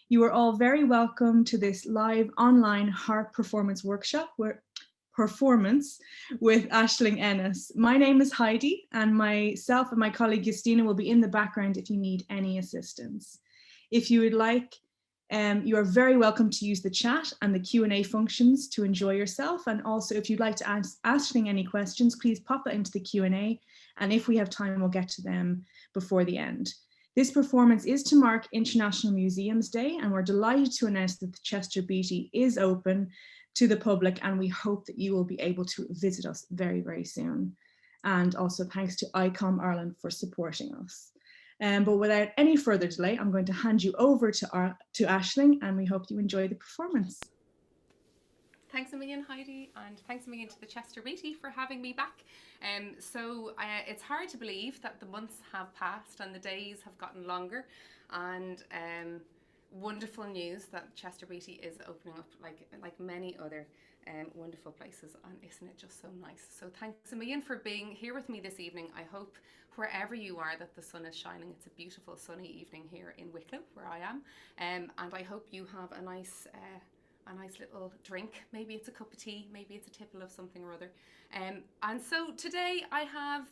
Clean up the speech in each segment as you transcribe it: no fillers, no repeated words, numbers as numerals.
You are all very welcome to this live online harp performance workshop performance with Aisling Ennis. My name is Heidi, and myself and my colleague Justina will be in the background if you need any assistance. If you would like, you are very welcome to use the chat and the Q&A functions to enjoy yourself. And also, if you'd like to ask Aisling any questions, please pop it into the Q&A. And if we have time, we'll get to them before the end. This performance is to mark International Museums Day, and we're delighted to announce that the Chester Beatty is open to the public, and we hope that you will be able to visit us very, very soon. And also thanks to ICOM Ireland for supporting us. But without any further delay, I'm going to hand you over to Aisling, and we hope you enjoy the performance. Thanks a million, Heidi, and thanks a million to the Chester Beatty for having me back. It's hard to believe that the months have passed and the days have gotten longer, and wonderful news that Chester Beatty is opening up like many other wonderful places, and isn't it just so nice? So thanks a million for being here with me this evening. I hope wherever you are that the sun is shining. It's a beautiful sunny evening here in Wicklow where I am, and I hope you have a nice little drink. Maybe it's a cup of tea, maybe it's a tipple of something or other. And so today I have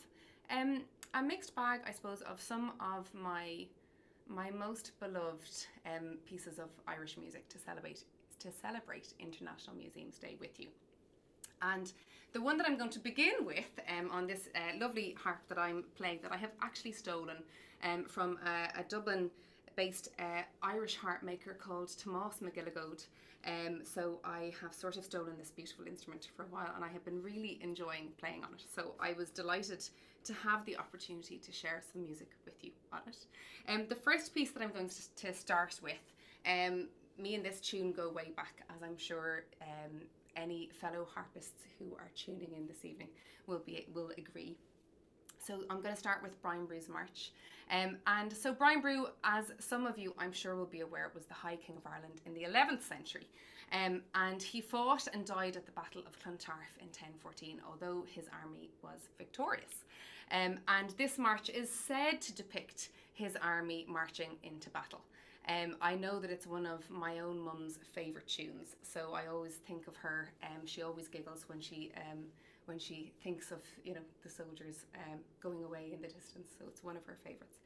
a mixed bag, I suppose, of some of my most beloved pieces of Irish music to celebrate International Museums Day with you. And the one that I'm going to begin with on this lovely harp that I'm playing, that I have actually stolen from a Dublin-based Irish harp maker called Tomás McGilligode. So I have sort of stolen this beautiful instrument for a while, and I have been really enjoying playing on it. So I was delighted to have the opportunity to share some music with you on it. The first piece that I'm going to start with, me and this tune go way back, as I'm sure any fellow harpists who are tuning in this evening will agree. So I'm going to start with Brian Brew's March. And so Brian Brew, as some of you I'm sure will be aware, was the High King of Ireland in the 11th century. And he fought and died at the Battle of Clontarf in 1014, although his army was victorious. And this march is said to depict his army marching into battle. I know that it's one of my own mum's favourite tunes, so I always think of her. She always giggles when she thinks of, you know, the soldiers going away in the distance. So it's one of her favourites.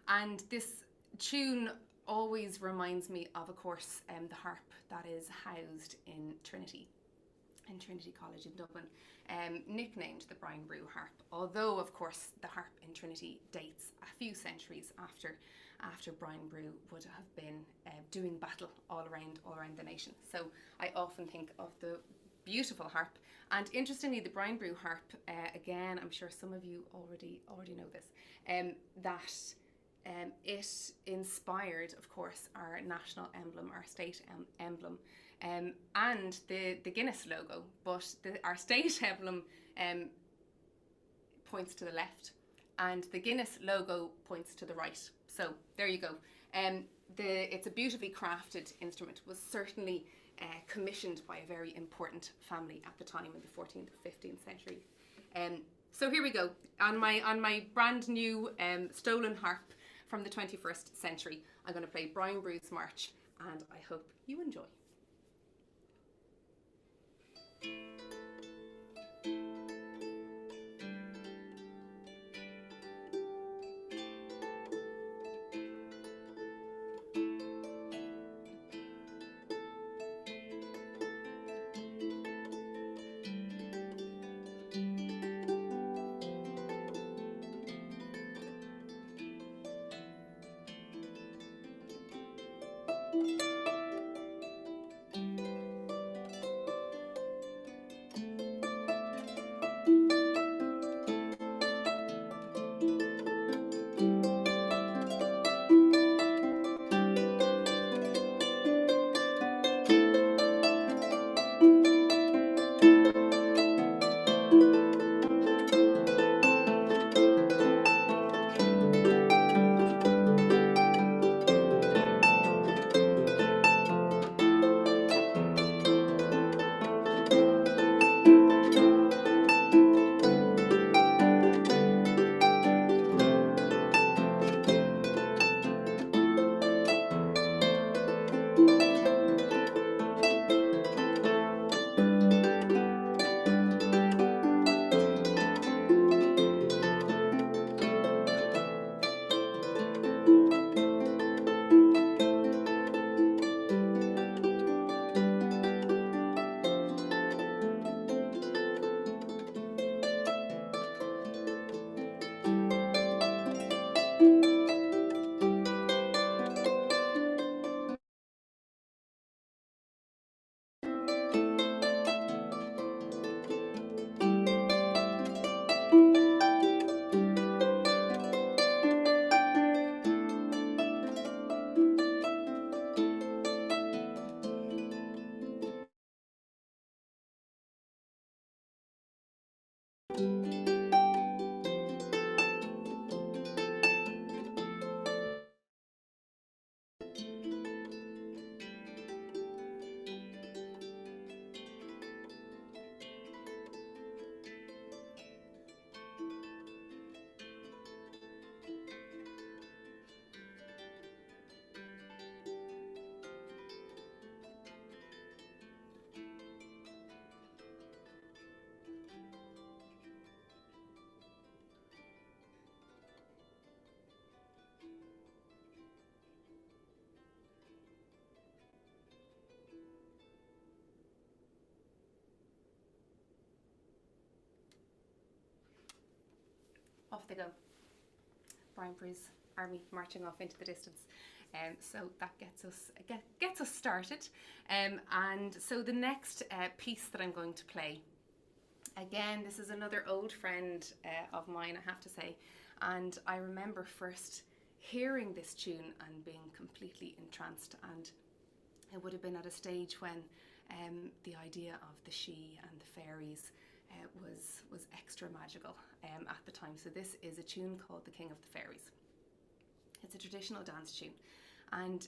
And this tune always reminds me of course, the harp that is housed in Trinity College in Dublin, nicknamed the Brian Brew harp. Although, of course, the harp in Trinity dates a few centuries after Brian Brew would have been doing battle all around the nation. So I often think of the beautiful harp. And interestingly, the Brian Brew harp, again, I'm sure some of you already know this, that it inspired, of course, our national emblem, our state emblem, and the Guinness logo. But our state emblem points to the left, and the Guinness logo points to the right. So there you go. It's a beautifully crafted instrument. Was certainly commissioned by a very important family at the time in the 14th or 15th century. So here we go, on my brand new stolen harp from the 21st century. I'm going to play Brian Brew's March, and I hope you enjoy. off they go. Brian Bruce army marching off into the distance. So that gets us started. And so the next piece that I'm going to play, again, this is another old friend of mine, I have to say. And I remember first hearing this tune and being completely entranced. And it would have been at a stage when the idea of the She and the Fairies was extra magical at the time. So this is a tune called The King of the Fairies. It's a traditional dance tune, and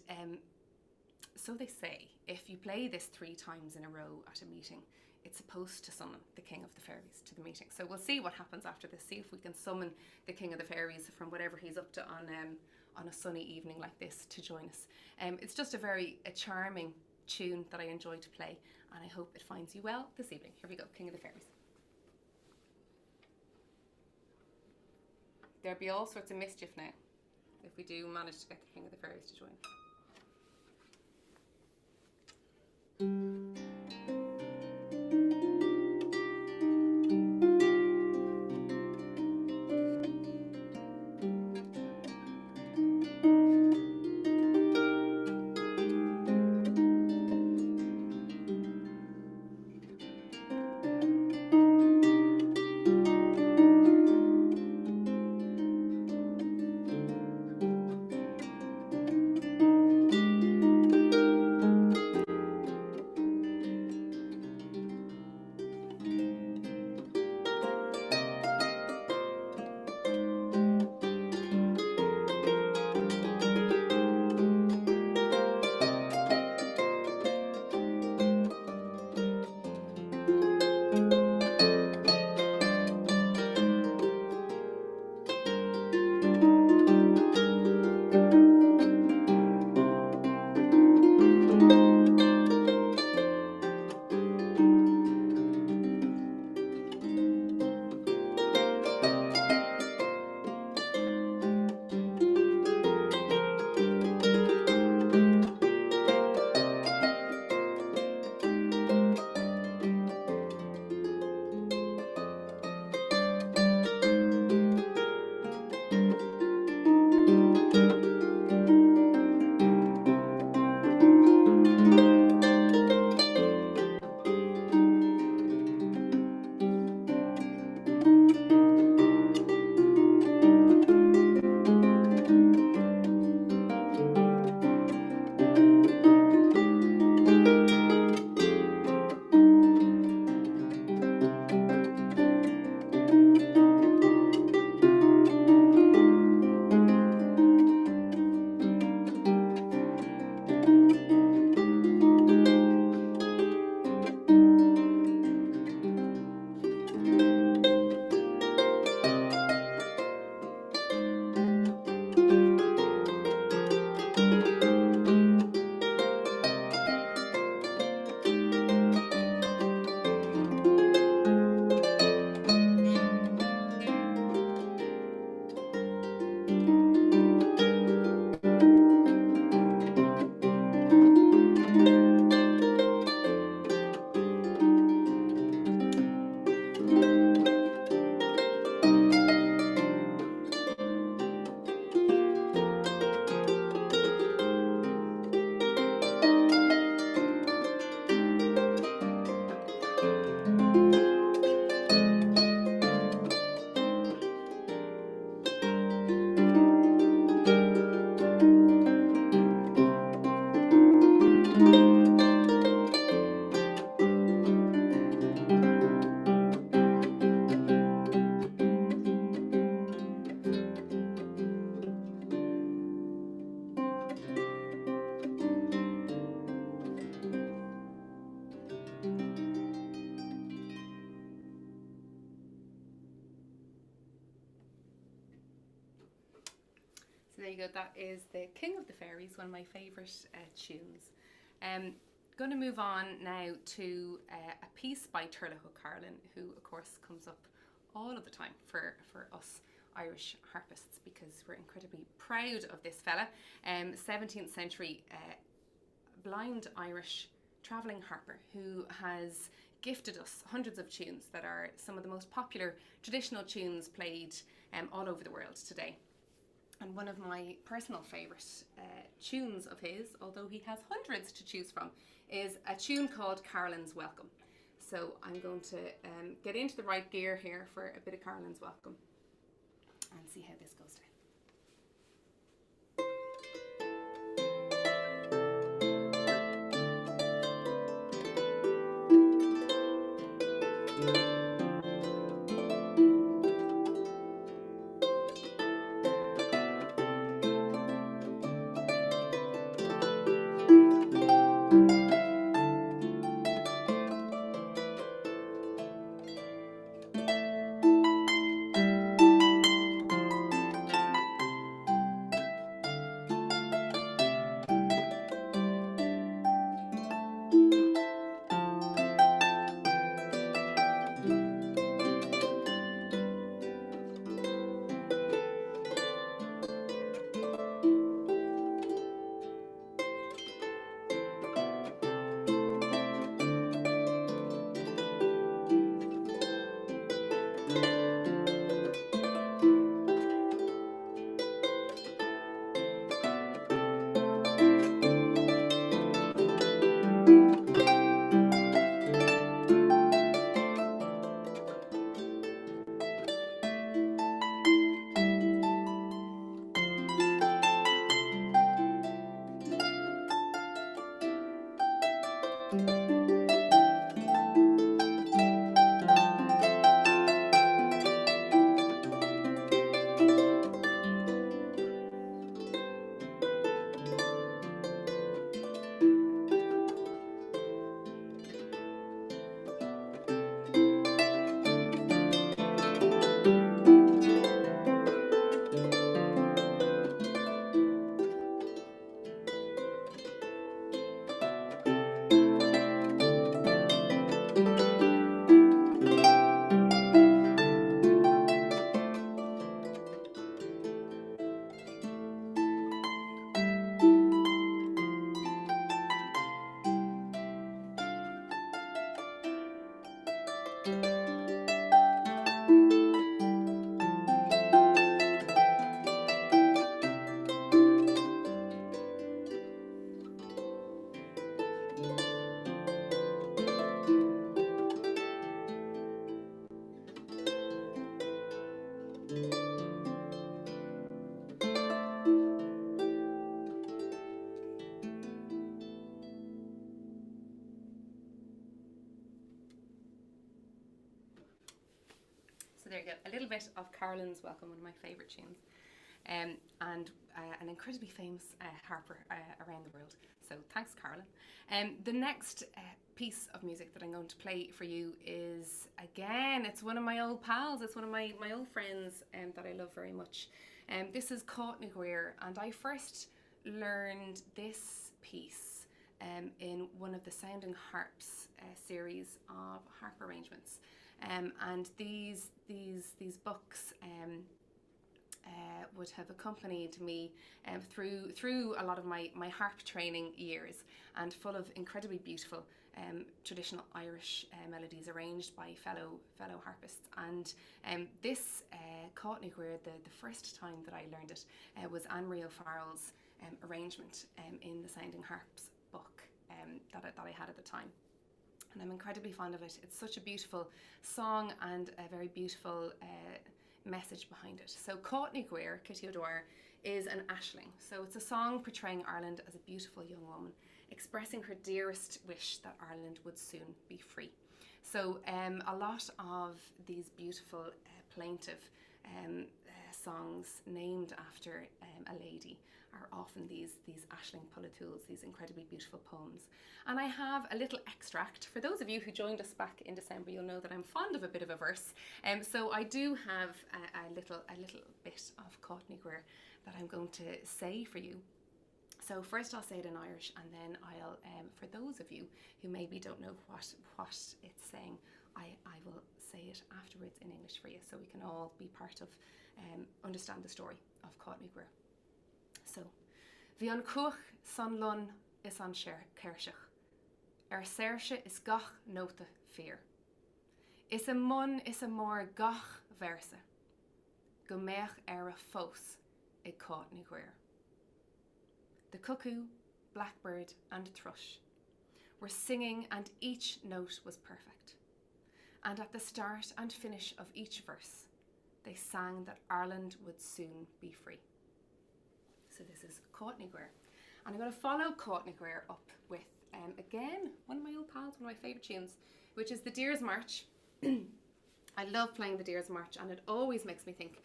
so they say if you play this 3 times in a row at a meeting, it's supposed to summon the King of the Fairies to the meeting. So we'll see what happens after this, see if we can summon the King of the Fairies from whatever he's up to on a sunny evening like this to join us. It's just a charming tune that I enjoy to play, and I hope it finds you well this evening. Here we go, King of the Fairies. There'll be all sorts of mischief now if we do manage to get the King of the Fairies to join. So there you go, that is the King of the Fairies, one of my favourite tunes. Going to move on now to a piece by Turlough O'Carlin, who of course comes up all of the time for us Irish harpists, because we're incredibly proud of this fella. 17th century blind Irish travelling harper who has gifted us hundreds of tunes that are some of the most popular traditional tunes played all over the world today. And one of my personal favourite tunes of his, although he has hundreds to choose from, is a tune called Carlin's Welcome. So I'm going to get into the right gear here for a bit of Carlin's Welcome and see how this goes down. There you go, a little bit of Carlin's Welcome, one of my favourite tunes, and an incredibly famous harper around the world. So thanks, Carlin. The next piece of music that I'm going to play for you is, again, it's one of my old pals, it's one of my old friends that I love very much. This is Cót na Gaoir, and I first learned this piece in one of the Sounding Harps series of harp arrangements. And these books would have accompanied me through a lot of my harp training years, and full of incredibly beautiful traditional Irish melodies arranged by fellow harpists. And this Cót na Gaoir, the first time that I learned it was Anne-Marie O'Farrell's arrangement in the Sounding Harps book that I had at the time. And I'm incredibly fond of it. It's such a beautiful song and a very beautiful message behind it. So Cót na Gaoir, Kitty O'Dwyer, is an Aisling. So it's a song portraying Ireland as a beautiful young woman, expressing her dearest wish that Ireland would soon be free. So a lot of these beautiful plaintive songs named after a lady are often these Aisling Pullathúils, these incredibly beautiful poems. And I have a little extract. For those of you who joined us back in December, you'll know that I'm fond of a bit of a verse. So I do have a little bit of Cót na Gaoir that I'm going to say for you. So first I'll say it in Irish, and then I'll, for those of you who maybe don't know what it's saying, I will say it afterwards in English for you, so we can all be part of, understand the story of Cót na Gaoir. So, Bhí an cuach san lun is an ceirseach, saoirse is gach nóta fear. Is a mun is a mór gach versa. Go méach a fós ag caught ní ghuir. The cuckoo, blackbird and thrush were singing, and each note was perfect. And at the start and finish of each verse, they sang that Ireland would soon be free. So this is Caught ní ghuir. And I'm going to follow Caught ní ghuir up with, again, one of my old pals, one of my favourite tunes, which is the Deer's March. I love playing the Deer's March, and it always makes me think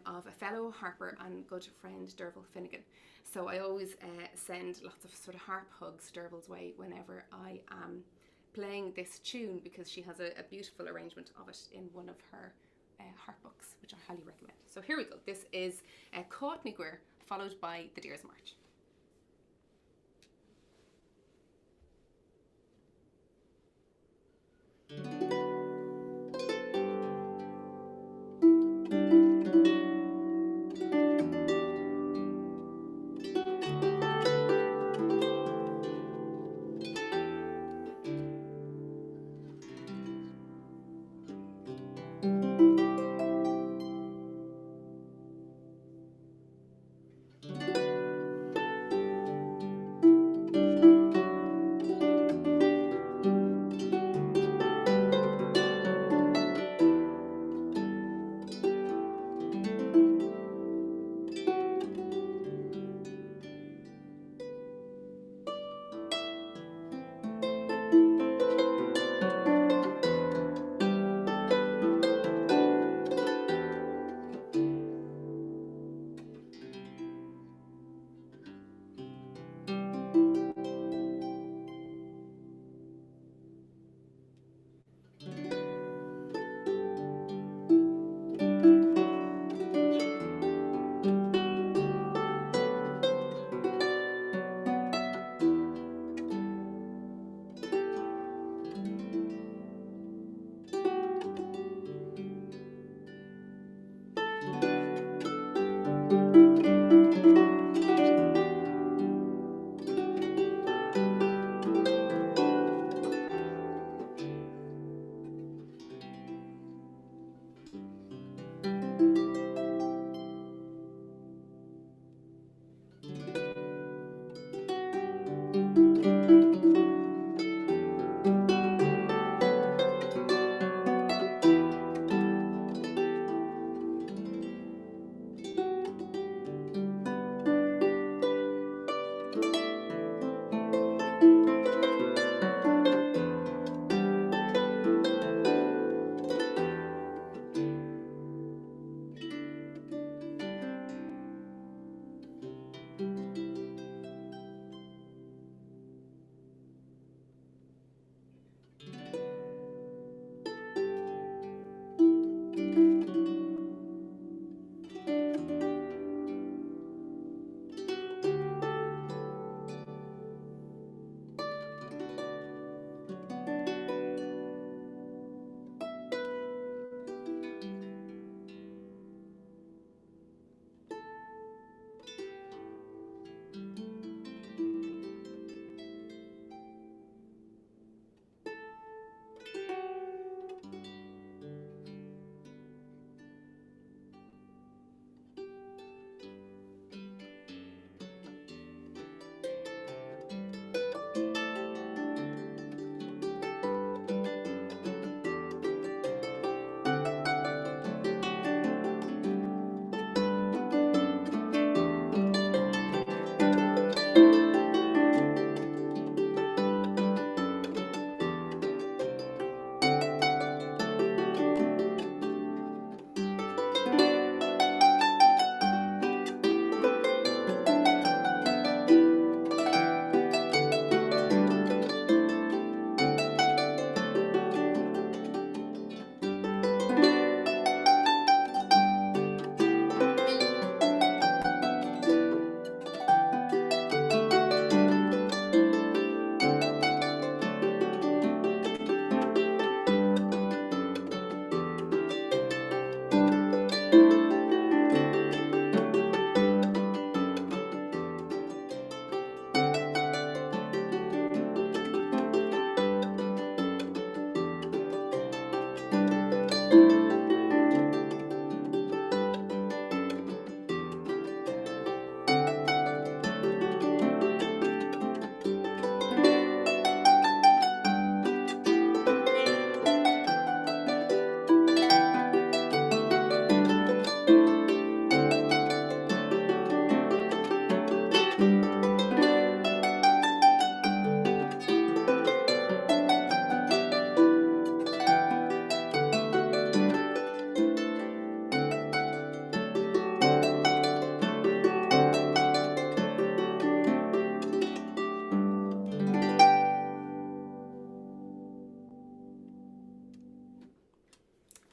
of a fellow harper and good friend, Derval Finnegan. So I always send lots of sort of harp hugs Derval's way whenever I am playing this tune, because she has a beautiful arrangement of it in one of her harp books, which I highly recommend. So here we go. This is Caught ní ghuir, followed by the Deer's March.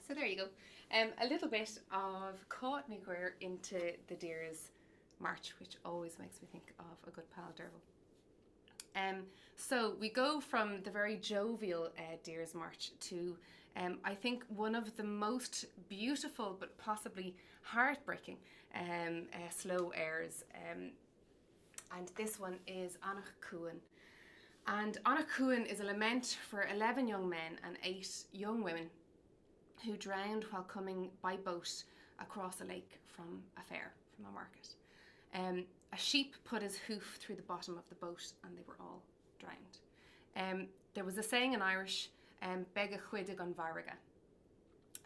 So there you go. A little bit of caught me Greer into the Deer's March, which always makes me think of a good pal Derval. So we go from the very jovial Deer's March to, I think, one of the most beautiful but possibly heartbreaking slow airs. And this one is Annakun. And Annakun is a lament for 11 young men and 8 young women who drowned while coming by boat across a lake from a fair, from a market. A sheep put his hoof through the bottom of the boat and they were all drowned. There was a saying in Irish, bega chuidig an bharraga,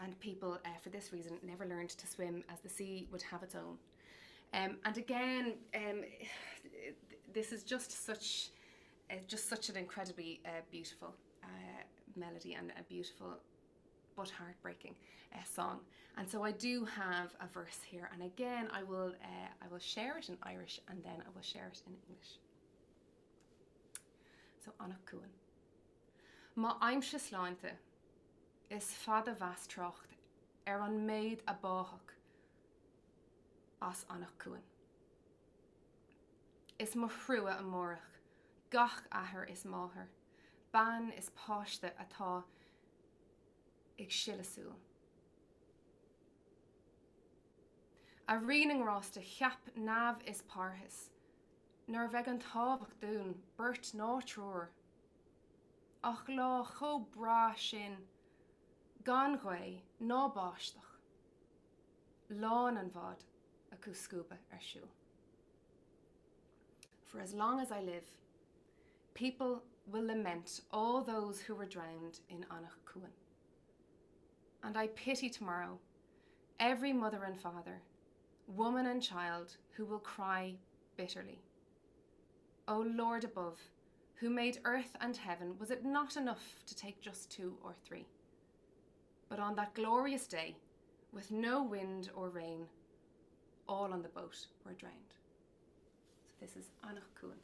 and people, for this reason, never learned to swim as the sea would have its own. And again, this is just such an incredibly beautiful melody and a beautiful but heartbreaking song. And so I do have a verse here, and again I will share it in Irish and then I will share it in English. So Annakun. Ma aimse sláinte is fada vas trocht an maid a báthach as Annakun. Is mo hrua a morach, gach ahar is máthar, ban is páiste atá ag silasúil. A rining rásta cheap nav is parhis, nor veg an tábhacht dún, burt ná trúr. Ach lá cho bra sin, gan gwe ná báistach, lán an vod acu scuba siúl. For as long as I live, people will lament all those who were drowned in Annakun. And I pity tomorrow every mother and father, woman and child who will cry bitterly. O Lord above, who made earth and heaven, was it not enough to take just 2 or 3? But on that glorious day, with no wind or rain, all on the boat were drowned. So this is Annakun.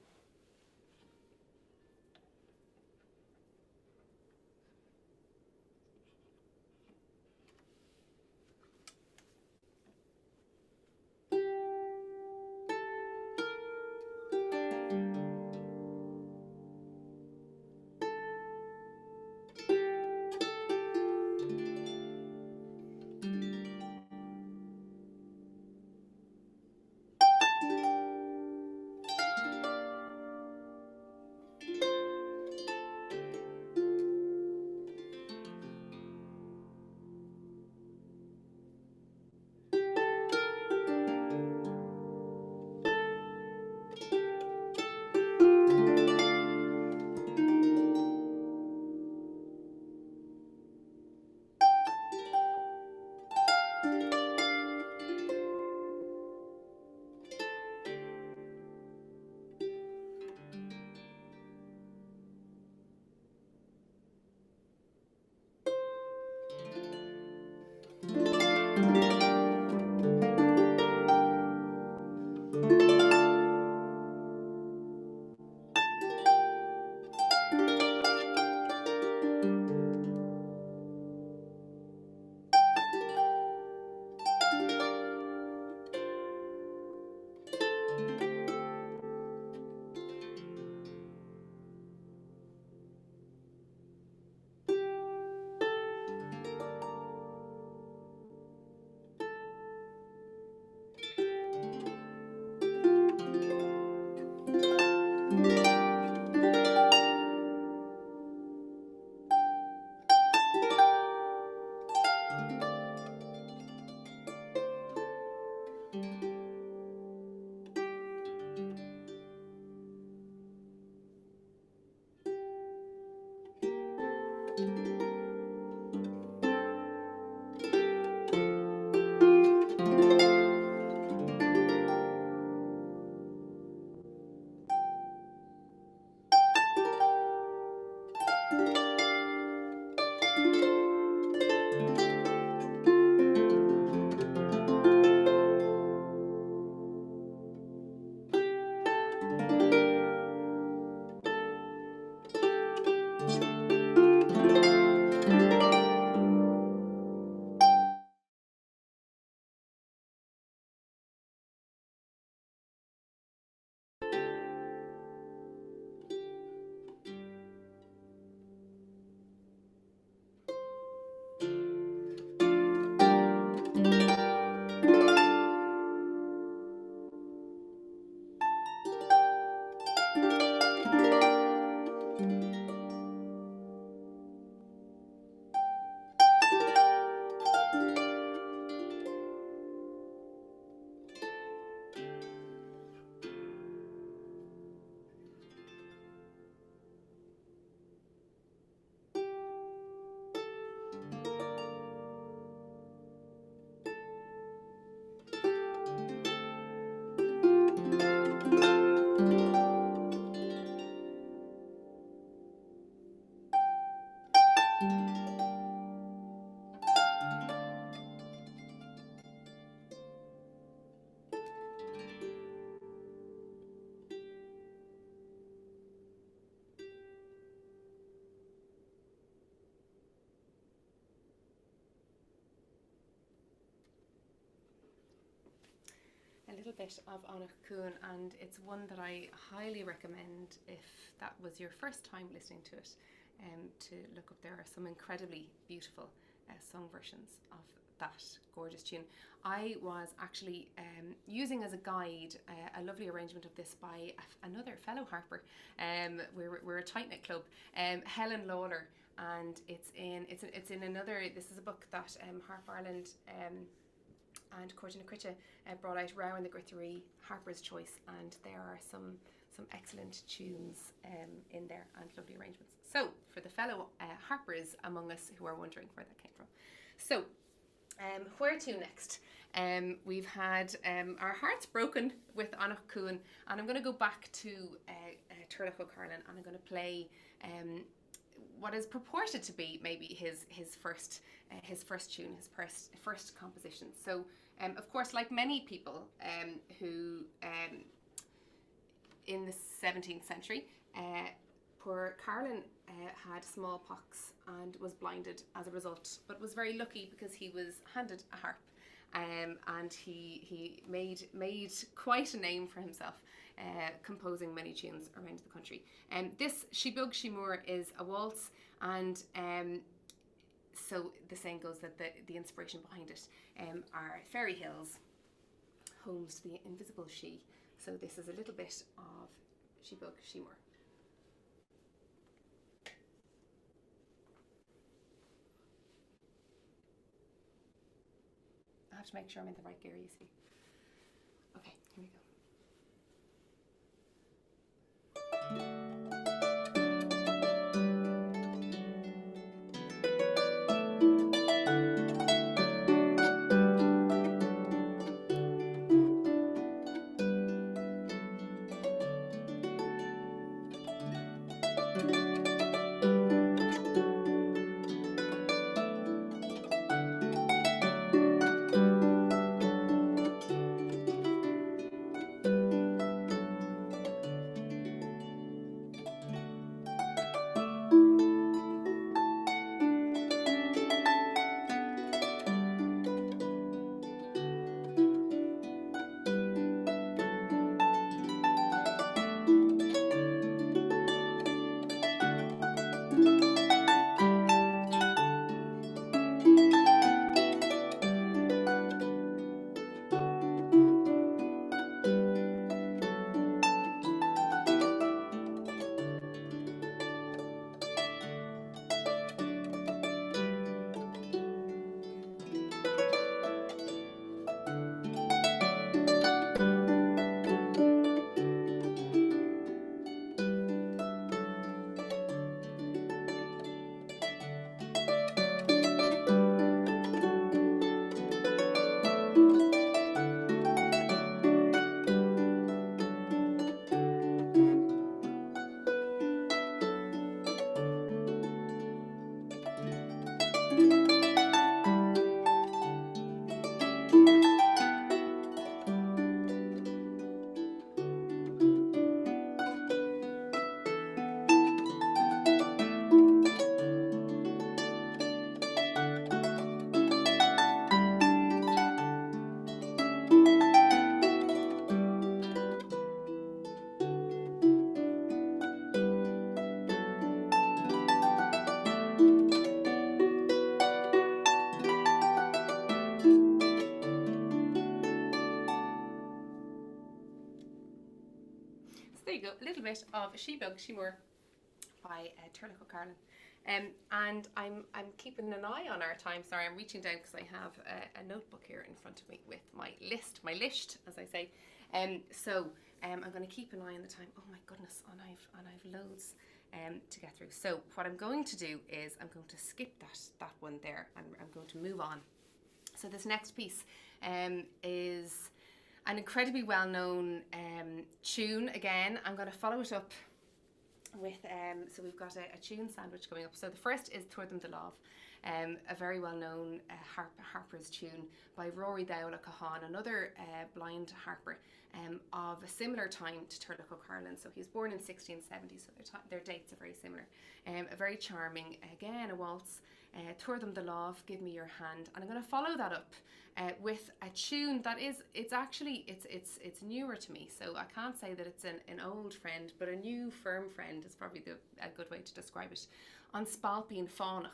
A little bit of Annakun, and it's one that I highly recommend if that was your first time listening to it, to look up. There are some incredibly beautiful song versions of that gorgeous tune. I was actually using as a guide a lovely arrangement of this by another fellow harper. We're a tight-knit club, Helen Lawler, and it's in another. This is a book that Harp Ireland and Courtney Critcha brought out, Row and the Grithery, Harper's Choice, and there are some excellent tunes in there and lovely arrangements. So for the fellow harpers among us who are wondering where that came from. So where to next? We've had our hearts broken with Annakun, and I'm going to go back to Turlough O'Carlin, and I'm going to play what is purported to be maybe his first tune, his first composition. So of course, like many people who in the 17th century, poor Carlin had smallpox and was blinded as a result, but was very lucky because he was handed a harp, and he made quite a name for himself, composing many tunes around the country. This She Bug She Moor is a waltz, and so the saying goes that the inspiration behind it are fairy hills, homes to the invisible she. So this is a little bit of She Bug She Moor. I have to make sure I'm in the right gear, you see. Okay, here we go. There you go, a little bit of She Bug She Moor by Turlough O'Carlin. And I'm keeping an eye on our time. Sorry, I'm reaching down because I have a notebook here in front of me with my list, as I say. So I'm going to keep an eye on the time. Oh my goodness, and I've loads to get through. So what I'm going to do is I'm going to skip that one there, and I'm going to move on. So this next piece is an incredibly well-known tune. Again, I'm going to follow it up with, so we've got a tune sandwich coming up. So the first is Tuair Them the Love, a very well-known harper's tune by Rory Dowla Cahan, another blind harper of a similar time to Turlough O'Carlin. So he was born in 1670, so their dates are very similar. A very charming, again, a waltz, Tuair Them the Love, Give Me Your Hand. And I'm going to follow that up with a tune that is, it's newer to me, so I can't say that it's an old friend, but a new firm friend is probably a good way to describe it. On Spalpeen Fánach.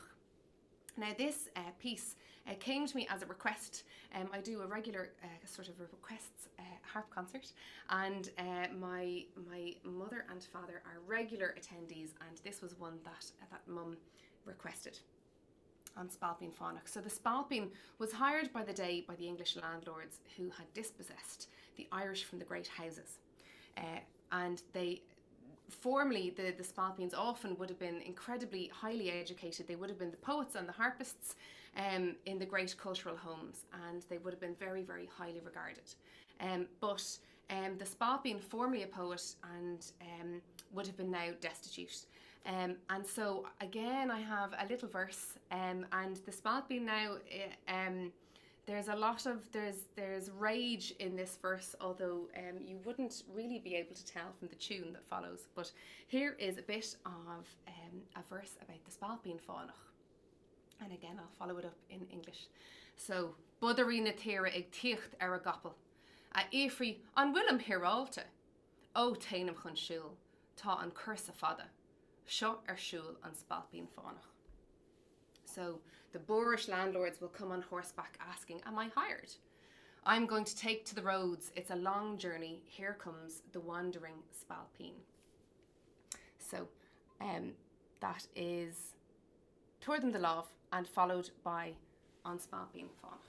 Now this piece came to me as a request. I do a regular sort of a requests harp concert, and my mother and father are regular attendees, and this was one that mum requested. On Spalpeen Fánach. So the Spalpeen was hired by the English landlords who had dispossessed the Irish from the great houses, and they formerly the Spalpeens often would have been incredibly highly educated. They would have been the poets and the harpists in the great cultural homes, and they would have been very, very highly regarded. But the Spalpeen, formerly a poet, and would have been now destitute. And so again, I have a little verse, and the Spalpeen now, there's a lot of, there's rage in this verse, although you wouldn't really be able to tell from the tune that follows. But here is a bit of a verse about the Spalpeen Fánach. And again, I'll follow it up in English. So, Budarí na tíre ag tíocht ar a gapel, a éfri an Willem Hiralta, ó tainam chun siúl, tá an cursa fada, seo ar siúl an Spalpeen Fánach. So the boorish landlords will come on horseback asking, am I hired? I'm going to take to the roads. It's a long journey. Here comes the wandering Spalpeen. So that is Tuair Them the Love, and followed by On Spalpeen Fánach.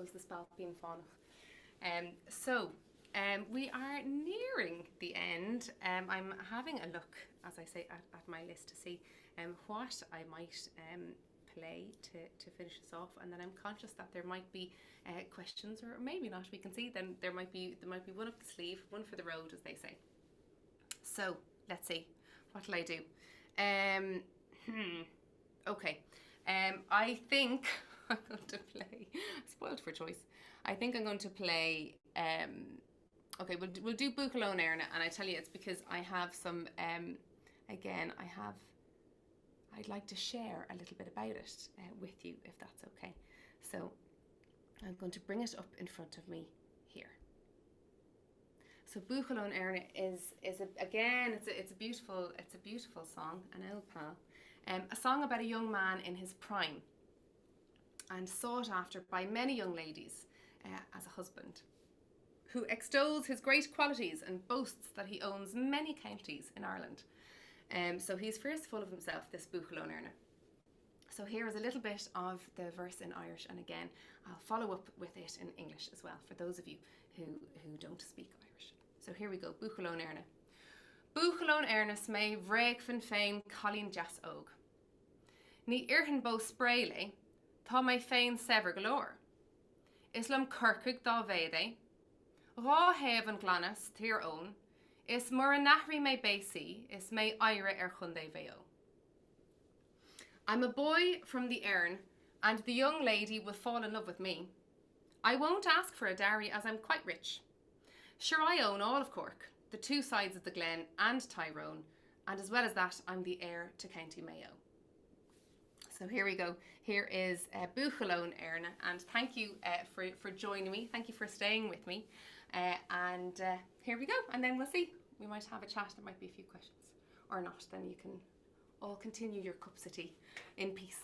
goes the spell being fun. So we are nearing the end. I'm having a look, as I say, at my list to see what I might play to finish this off, and then I'm conscious that there might be questions, or maybe not. We can see. Then there might be one up the sleeve, one for the road, as they say. So let's see. What will I do? Okay. I think I'm going to play. Spoiled for choice. I think I'm going to play. Okay, we'll do Buchalone Erna, and I tell you it's because I have some. Again, I'd like to share a little bit about it with you, if that's okay. So I'm going to bring it up in front of me here. So Buchalone Erna is a beautiful song, an old pal, a song about a young man in his prime, and sought after by many young ladies as a husband, who extols his great qualities and boasts that he owns many counties in Ireland. So he's first full of himself, this Buchalone Erna. So here is a little bit of the verse in Irish, and again, I'll follow up with it in English as well, for those of you who don't speak Irish. So here we go, Buchalone Erna. Buchalone Ernas me vreg fan féin Colleen Jas Og. Ní irhan bo sprayle, tha me féin sever galore. Islam kirkig da vede, Rá heaven glanas tir own, is mur nahri me basi, is me ira chunde veo. I'm a boy from the Erne, and the young lady will fall in love with me. I won't ask for a dowry, as I'm quite rich. Sure, I own all of Cork, the two sides of the Glen and Tyrone, and as well as that, I'm the heir to County Mayo. So here we go. Here is Buchalone Erna, and thank you for joining me. Thank you for staying with me. And here we go. And then we'll see. We might have a chat. There might be a few questions, or not. Then you can all continue your cups of tea in peace.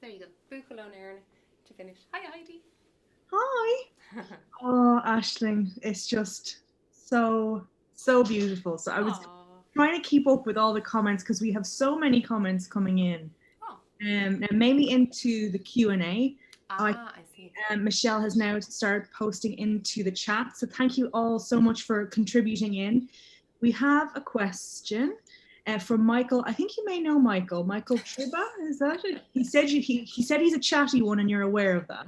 there you go. Buchalon Erin to finish. Hi, Heidi. Hi. Oh, Aisling, it's just so beautiful. So I was Aww. trying to keep up with all the comments because we have so many comments coming in. Oh. And mainly into the Q&A. I see. Michelle has now started posting into the chat. So thank you all so much for contributing in. We have a question from Michael. I think you may know Michael. Michael Triba, is that it? He said he said he's a chatty one and you're aware of that.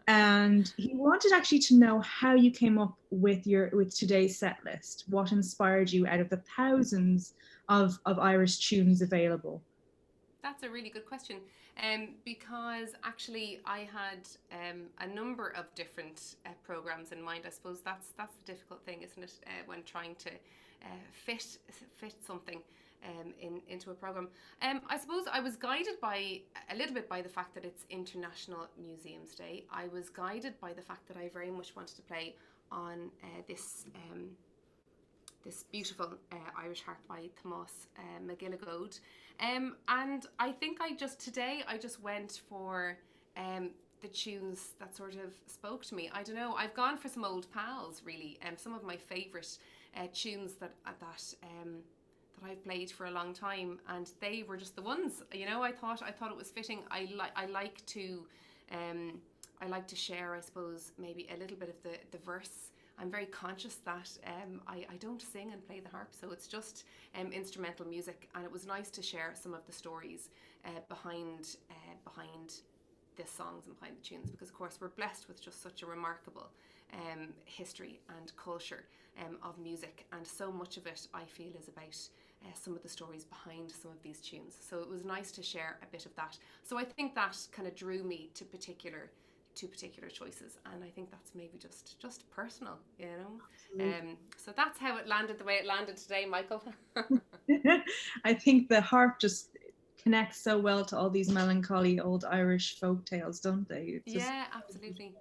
And he wanted actually to know how you came up with today's set list. What inspired you out of the thousands of Irish tunes available? That's a really good question. Because actually I had a number of different programs in mind. I suppose that's the difficult thing, isn't it? When trying to fit something into a program. I suppose I was guided by a little bit by the fact that it's International Museums Day. I was guided by the fact that I very much wanted to play on this beautiful Irish harp by Tomás McGilligode. And I think I just went for the tunes that sort of spoke to me. I don't know, I've gone for some old pals really. Some of my favourite tunes that I've played for a long time, and they were just the ones. You know, I thought it was fitting. I like to share, I suppose, maybe a little bit of the verse. I'm very conscious that I don't sing and play the harp, so it's just instrumental music, and it was nice to share some of the stories behind the songs and behind the tunes, because of course we're blessed with just such a remarkable history and culture of music, and so much of it I feel is about some of the stories behind some of these tunes. So it was nice to share a bit of that. So I think that kind of drew me to particular choices, and I think that's maybe just personal, you know. So that's how it landed the way it landed today, Michael. I think the harp just connects so well to all these melancholy old Irish folk tales, don't they? It's yeah, absolutely.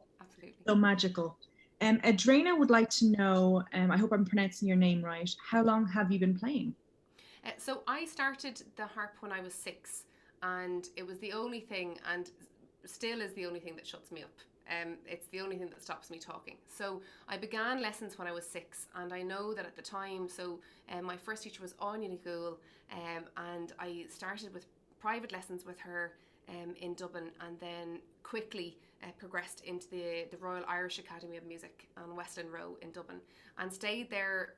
So magical. Adrena would like to know, I hope I'm pronouncing your name right, how long have you been playing? So I started the harp when I was 6, and it was the only thing, and still is the only thing that shuts me up. It's the only thing that stops me talking. So I began lessons when I was 6, and I know that at the time, my first teacher was Annakun, and I started with private lessons with her in Dublin, and then quickly progressed into the Royal Irish Academy of Music on Westland Row in Dublin, and stayed there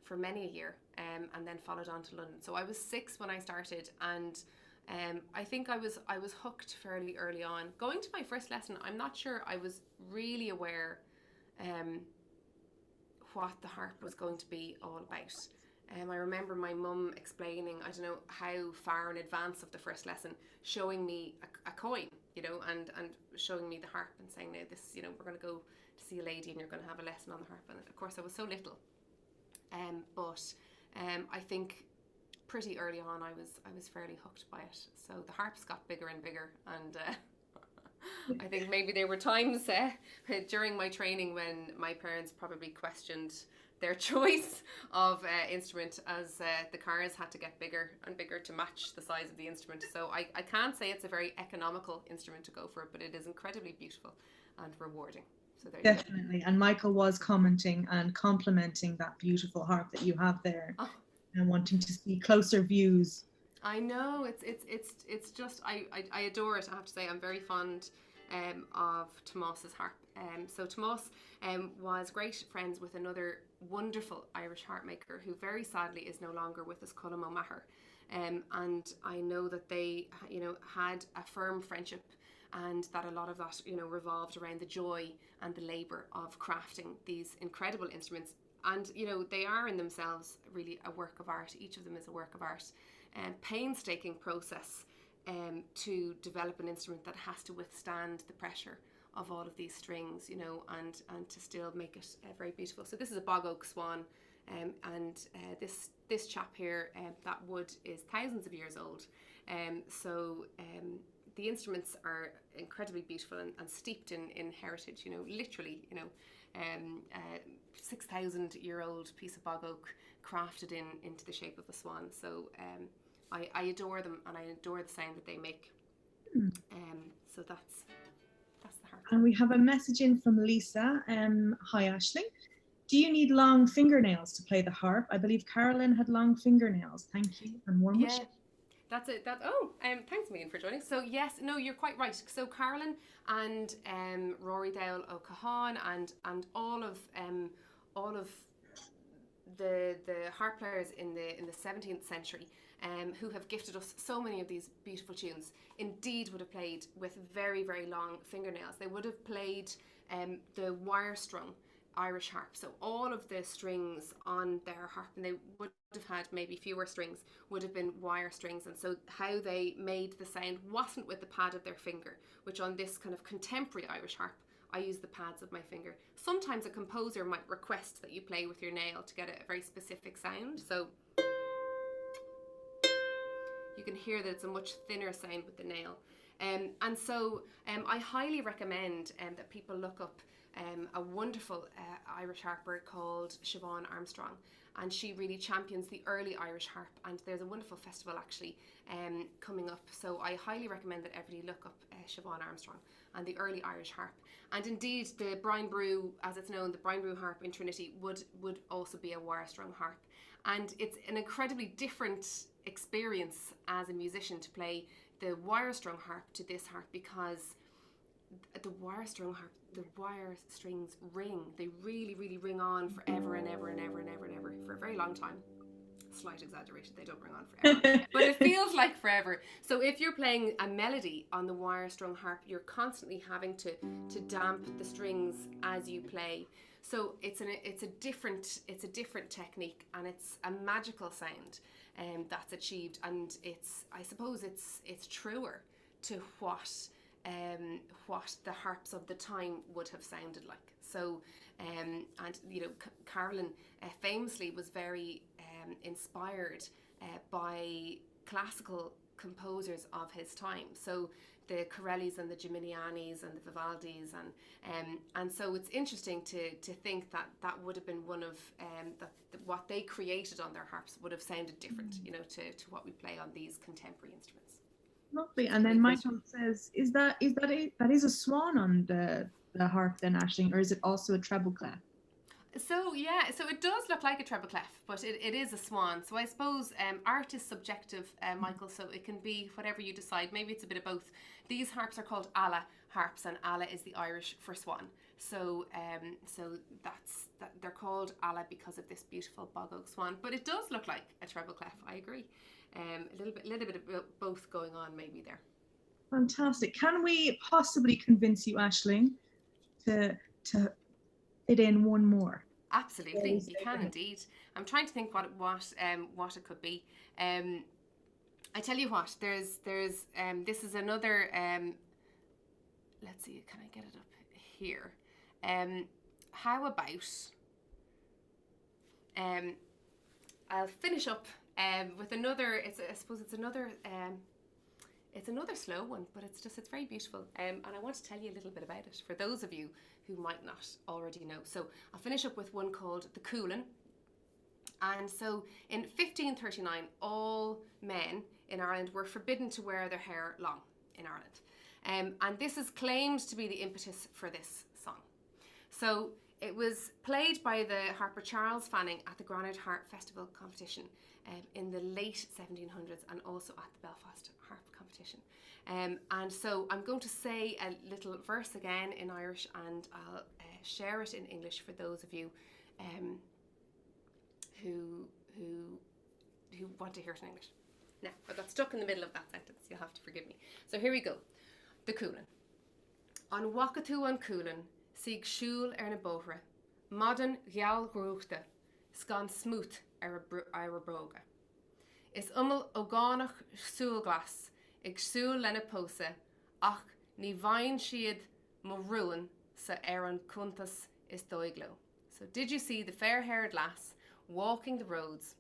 for many a year, and then followed on to London. So I was 6 when I started, and I think I was hooked fairly early on. Going to my first lesson, I'm not sure I was really aware what the harp was going to be all about. I remember my mum explaining, I don't know how far in advance of the first lesson, showing me a coin, you know, and showing me the harp and saying, now this, you know, we're going to go to see a lady and you're going to have a lesson on the harp. And of course I was so little, but I think pretty early on I was fairly hooked by it. So the harps got bigger and bigger, and I think maybe there were times during my training when my parents probably questioned their choice of instrument, as the cars had to get bigger and bigger to match the size of the instrument. So I can't say it's a very economical instrument to go for, but it is incredibly beautiful and rewarding. So there Definitely. And Michael was commenting and complimenting that beautiful harp that you have there, and wanting to see closer views. I know, it's just I adore it. I have to say I'm very fond of Tomás's harp. So Tomás was great friends with another wonderful Irish harp maker who very sadly is no longer with us, Coolan O'Maher. And I know that they, you know, had a firm friendship, and that a lot of that, you know, revolved around the joy and the labour of crafting these incredible instruments. And, you know, they are in themselves really a work of art. Each of them is a work of art. And painstaking process to develop an instrument that has to withstand the pressure of all of these strings, you know, and to still make it very beautiful. So this is a bog oak swan, and this chap here, that wood is thousands of years old. The instruments are incredibly beautiful and steeped in heritage, you know, literally, you know, 6,000-year-old piece of bog oak crafted into the shape of a swan. So I adore them, and I adore the sound that they make. So that's the harp. And we have a message in from Lisa. Hi, Aisling. Do you need long fingernails to play the harp? I believe Carolyn had long fingernails. Thank you and warm wishes. That's it. Thanks Megan for joining. So yes, no, you're quite right. So Carolyn and Rory Dale O'Cahan and all of the harp players in the 17th century who have gifted us so many of these beautiful tunes indeed would have played with very, very long fingernails. They would have played the wire strung Irish harp. So all of the strings on their harp, and they would have had maybe fewer strings, would have been wire strings. And so how they made the sound wasn't with the pad of their finger, which on this kind of contemporary Irish harp, I use the pads of my finger. Sometimes a composer might request that you play with your nail to get a very specific sound. So you can hear that it's a much thinner sound with the nail. And so I highly recommend that people look up a wonderful Irish harper called Siobhan Armstrong, and she really champions the early Irish harp, and there's a wonderful festival actually coming up, so I highly recommend that everybody look up Siobhan Armstrong and the early Irish harp. And indeed the Brian Brew, as it's known, the Brian Brew harp in Trinity would also be a wire strung harp, and it's an incredibly different experience as a musician to play the wire strung harp to this harp, because the wire strung harp, the wire strings ring. They really, really ring on forever and ever and ever and ever and ever for a very long time. Slight exaggeration, they don't ring on forever, but it feels like forever. So if you're playing a melody on the wire strung harp, you're constantly having to damp the strings as you play. So it's a different technique, and it's a magical sound that's achieved, and I suppose it's truer to what the harps of the time would have sounded like. So and you know, Carolyn famously was very inspired by classical composers of his time, so the Corellis and the Gimignani's and the Vivaldis, and so it's interesting to think that would have been one of what they created on their harps would have sounded different, you know, to what we play on these contemporary instruments. Lovely. And then Michael says, is that a swan on the harp then, Aisling, or is it also a treble clef? So yeah, so it does look like a treble clef, but it is a swan. So I suppose art is subjective, Michael, so it can be whatever you decide. Maybe it's a bit of both. These harps are called Alla harps, and Alla is the Irish for swan. So they're called Alla because of this beautiful bog oak swan. But it does look like a treble clef, I agree. A little bit of both going on maybe there. Fantastic. Can we possibly convince you, Aisling, to fit in one more? Absolutely, you can indeed. I'm trying to think what it could be. I tell you what, there's this is another. Let's see, can I get it up here? How about I'll finish up with another. I suppose it's another. It's another slow one, but it's very beautiful. And I want to tell you a little bit about it for those of you who might not already know. So I'll finish up with one called the Coolan. And so in 1539, all men in Ireland were forbidden to wear their hair long in Ireland. And this is claimed to be the impetus for this song. So it was played by the harper Charles Fanning at the Granard Harp Festival competition in the late 1700s, and also at the Belfast Harp competition. And so I'm going to say a little verse again in Irish, and I'll share it in English for those of you who want to hear it in English. Now, I got stuck in the middle of that sentence, you'll have to forgive me. So here we go. The Coolan. An wakatu an Coolan, sig shul na bohra, modern gheal grúchta, sgan smooth ar broga. Is ogánach súlglas, ag súl lena posa, ach ní vain siad mo ruin sa an kuntas is doiglo. So did you see the fair-haired lass walking the roads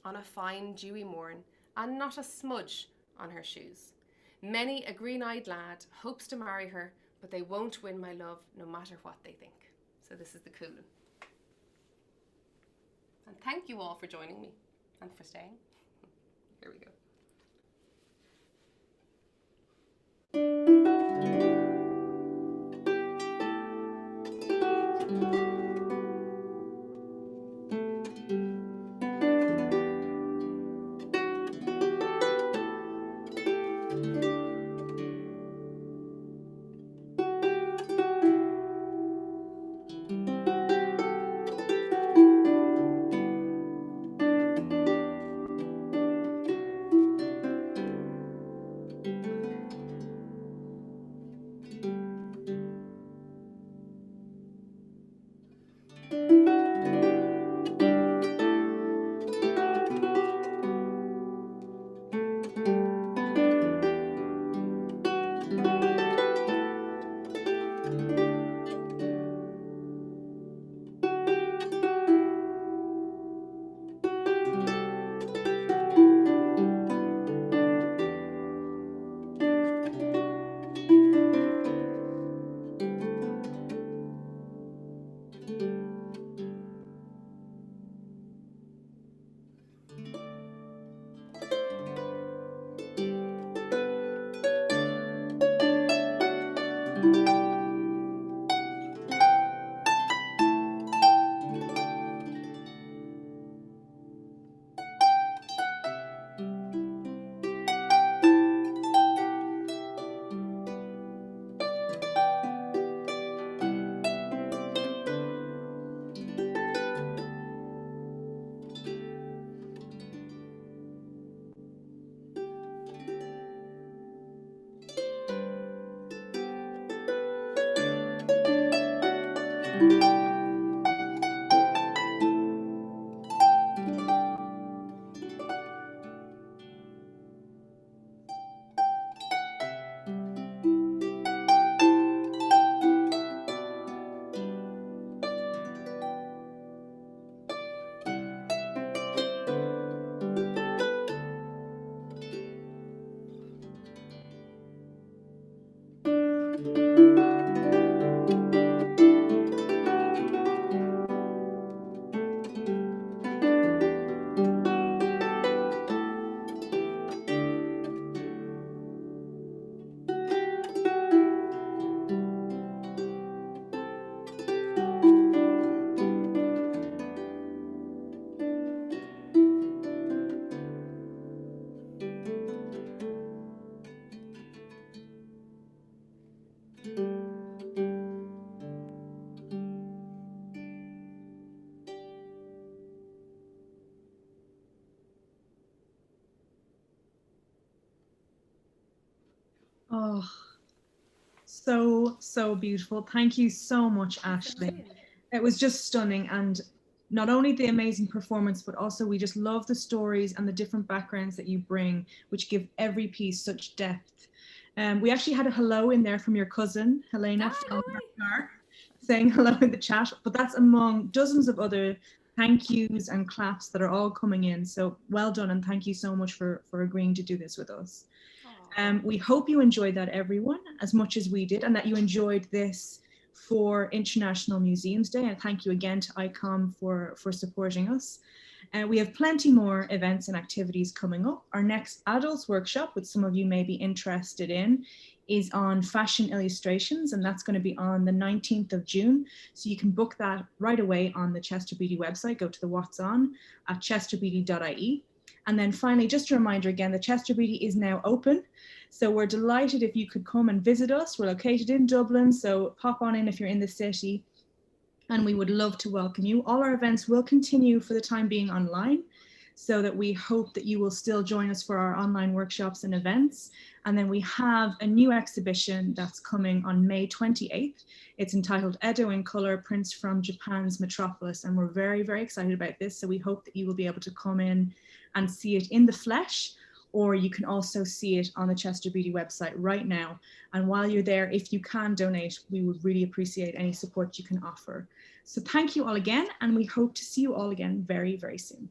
on a fine dewy morn, and not a smudge on her shoes? Many a green-eyed lad hopes to marry her, but they won't win my love no matter what they think. So this is the Coolan. And thank you all for joining me and for staying. Here we go. Oh, so beautiful. Thank you so much, Thanks a Aisling. million. It was just stunning, and not only the amazing performance, but also we just love the stories and the different backgrounds that you bring, which give every piece such depth. We actually had a hello in there from your cousin, Helena, Ah, no from way. our saying hello in the chat, but that's among dozens of other thank yous and claps that are all coming in. So well done, and thank you so much for agreeing to do this with us. Aw. We hope you enjoyed that, everyone, as much as we did, and that you enjoyed this for International Museums Day. And thank you again to ICOM for supporting us. We have plenty more events and activities coming up. Our next adults workshop, which some of you may be interested in, is on fashion illustrations, and that's going to be on the 19th of June. So you can book that right away on the Chester Beatty website. Go to the What's On at chesterbeatty.ie. And then finally, just a reminder again, the Chester Beatty is now open. So we're delighted if you could come and visit us. We're located in Dublin, so pop on in if you're in the city, and we would love to welcome you. All our events will continue for the time being online, so that we hope that you will still join us for our online workshops and events. And then we have a new exhibition that's coming on May 28th. It's entitled Edo in Color, Prints from Japan's Metropolis. And we're very, very excited about this. So we hope that you will be able to come in and see it in the flesh, or you can also see it on the Chester Beatty website right now. And while you're there, if you can donate, we would really appreciate any support you can offer. So thank you all again, and we hope to see you all again very, very soon.